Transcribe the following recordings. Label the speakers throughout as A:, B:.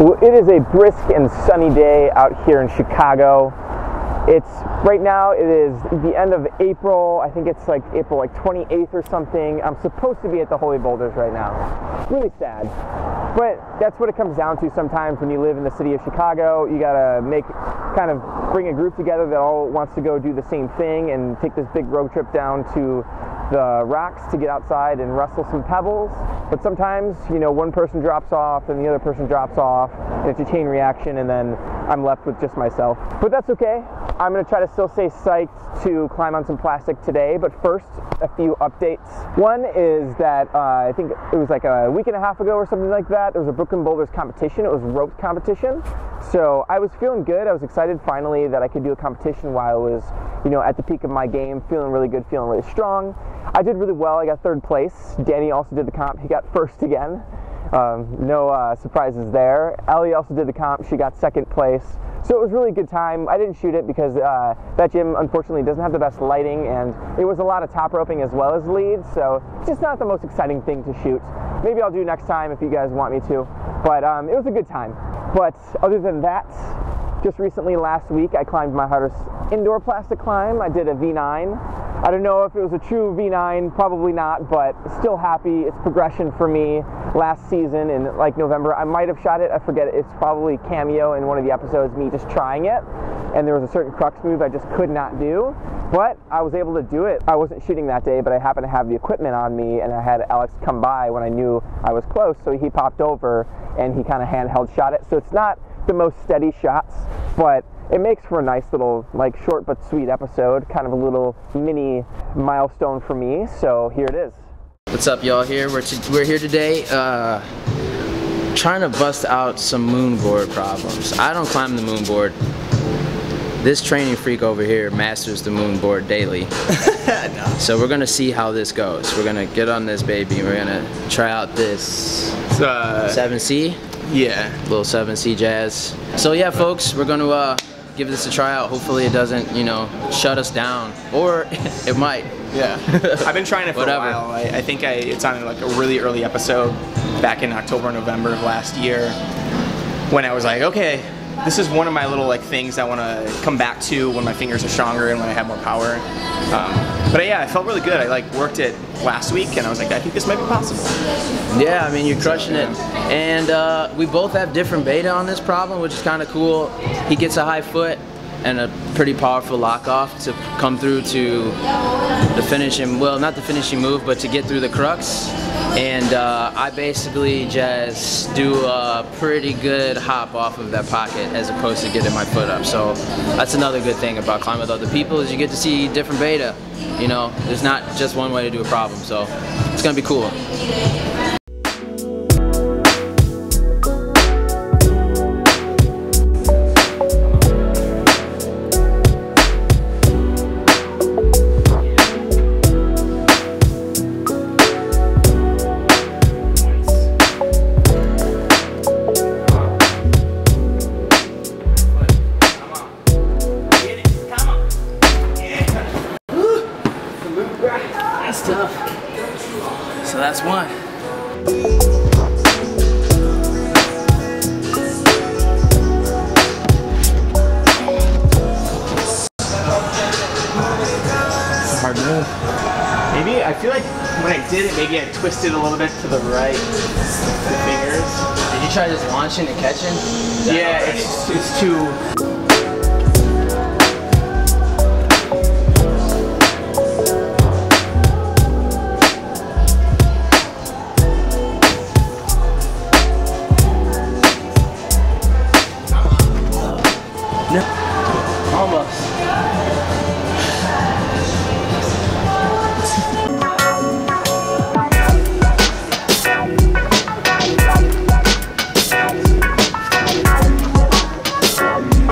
A: Well, it is a brisk and sunny day out here in Chicago. It's right now, it is the end of April. I think it's like April 28th or something. I'm supposed to be at the Holy Boulders right now. Really sad. But that's what it comes down to sometimes when you live in the city of Chicago. You gotta bring a group together that all wants to go do the same thing and take this big road trip down to the rocks to get outside and wrestle some pebbles. But sometimes, one person drops off and the other person drops off, and it's a chain reaction, and then I'm left with just myself. But that's okay. I'm gonna try to still stay psyched to climb on some plastic today, but first, a few updates. One is that I think it was like a week and a half ago or something like that, there was a Brooklyn Boulders competition. It was a rope competition. So I was feeling good. I was excited finally that I could do a competition while I was, at the peak of my game, feeling really good, feeling really strong. I did really well. I got 3rd place. Danny also did the comp. He got 1st again. No surprises there. Ellie also did the comp. She got 2nd place. So it was really a good time. I didn't shoot it because that gym unfortunately doesn't have the best lighting, and it was a lot of top roping as well as leads, so it's just not the most exciting thing to shoot. Maybe I'll do next time if you guys want me to, but it was a good time. But other than that, just recently last week I climbed my hardest indoor plastic climb. I did a V9. I don't know if it was a true V9, probably not, but still happy. It's progression for me. Last season in November, I might have shot it, I forget it. It's probably cameo in one of the episodes, me just trying it, and there was a certain crux move I just could not do, but I was able to do it. I wasn't shooting that day, but I happened to have the equipment on me, and I had Alex come by when I knew I was close, so he popped over and he kind of handheld shot it. So it's not the most steady shots, but it makes for a nice little short but sweet episode, kind of a little mini milestone for me. So here it is.
B: What's up, y'all? We're here today trying to bust out some moonboard problems. I don't climb the moonboard. This training freak over here masters the moonboard daily. No. So we're gonna see how this goes. We're gonna get on this baby and we're gonna try out this 7C. Yeah. Little 7C jazz. So yeah, folks, we're gonna give this a try out. Hopefully it doesn't, shut us down, or it might.
C: Yeah. I've been trying it for a while. I think it's on a really early episode back in October, November of last year, when I was like, okay, this is one of my little things I want to come back to when my fingers are stronger and when I have more power. But yeah, I felt really good. I worked it last week and I was like, I think this might be possible.
B: Yeah, I mean, you're crushing it. And we both have different beta on this problem, which is kind of cool. He gets a high foot and a pretty powerful lock off to come through to the finishing, well, not the finishing move, but to get through the crux. And I basically just do a pretty good hop off of that pocket as opposed to getting my foot up. So that's another good thing about climbing with other people, is you get to see different beta. There's not just one way to do a problem, so it's gonna be cool. That's tough. So that's one.
C: Hard move. Maybe, I feel like when I did it, maybe I twisted a little bit to the right. The fingers.
B: Did you try just launching and catching?
C: Yeah, it's too...
B: No. Almost.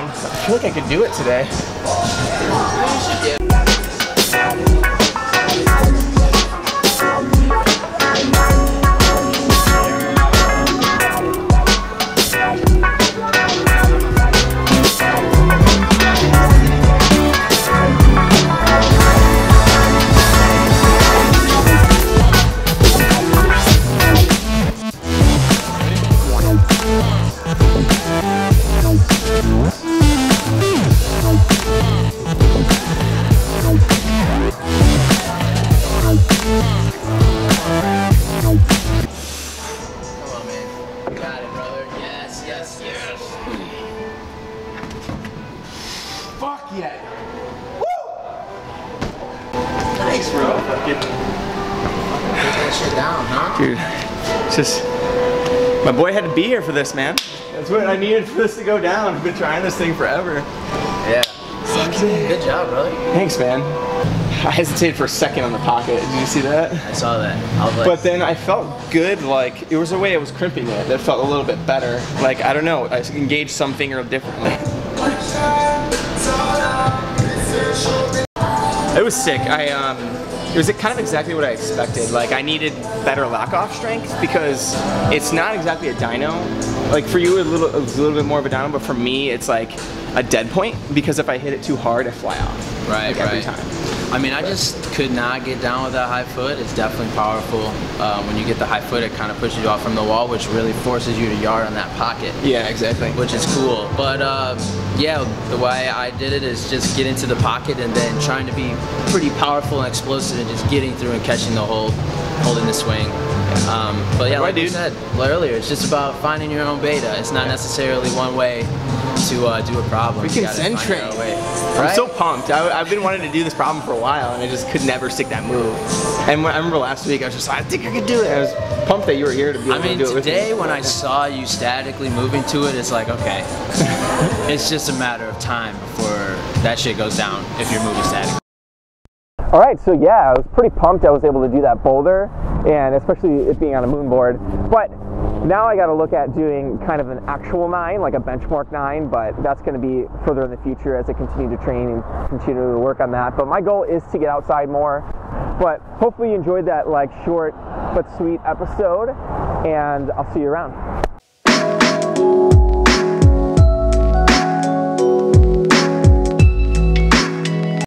C: I feel like I could do it today. Fuck yeah. Woo! Thanks, bro.
B: Put that shit down, huh?
C: Dude, it's just, my boy had to be here for this, man. That's what I needed for this to go down. I've been trying this thing forever.
B: Yeah. Good job, brother.
C: Thanks, man. I hesitated for a second on the pocket. Did you see that?
B: I saw that. I was like,
C: but then I felt good, like, it was a way I was crimping it that felt a little bit better. Like, I don't know, I engaged some finger differently. It was sick. It was kind of exactly what I expected. Like, I needed better lock-off strength because it's not exactly a dyno. Like, for you, it was a little bit more of a dyno, but for me, it's like a dead point because if I hit it too hard, I fly off.
B: Right,
C: like, every time.
B: I mean, I just could not get down with that high foot. It's definitely powerful. When you get the high foot, it kind of pushes you off from the wall, which really forces you to yard on that pocket.
C: Yeah, exactly.
B: Which is cool. But yeah, the way I did it is just get into the pocket and then trying to be pretty powerful and explosive and just getting through and catching the hold, holding the swing. But yeah, like you said earlier, it's just about finding your own beta. It's not necessarily one way to do a problem.
C: We can Zen train. I'm so pumped. I've been wanting to do this problem for a while, and I just could never stick that move. And I remember last week, I was just like, I think I could do it. I was pumped that you were here to be able to do it with me.
B: Today when I saw you statically moving to it, it's like, okay, it's just a matter of time before that shit goes down if you're moving static.
A: All right, so yeah, I was pretty pumped I was able to do that boulder, and especially it being on a Moonboard. But now I got to look at doing kind of an actual 9, like a benchmark 9, but that's going to be further in the future as I continue to train and continue to work on that. But my goal is to get outside more. But hopefully you enjoyed that like short but sweet episode, and I'll see you around.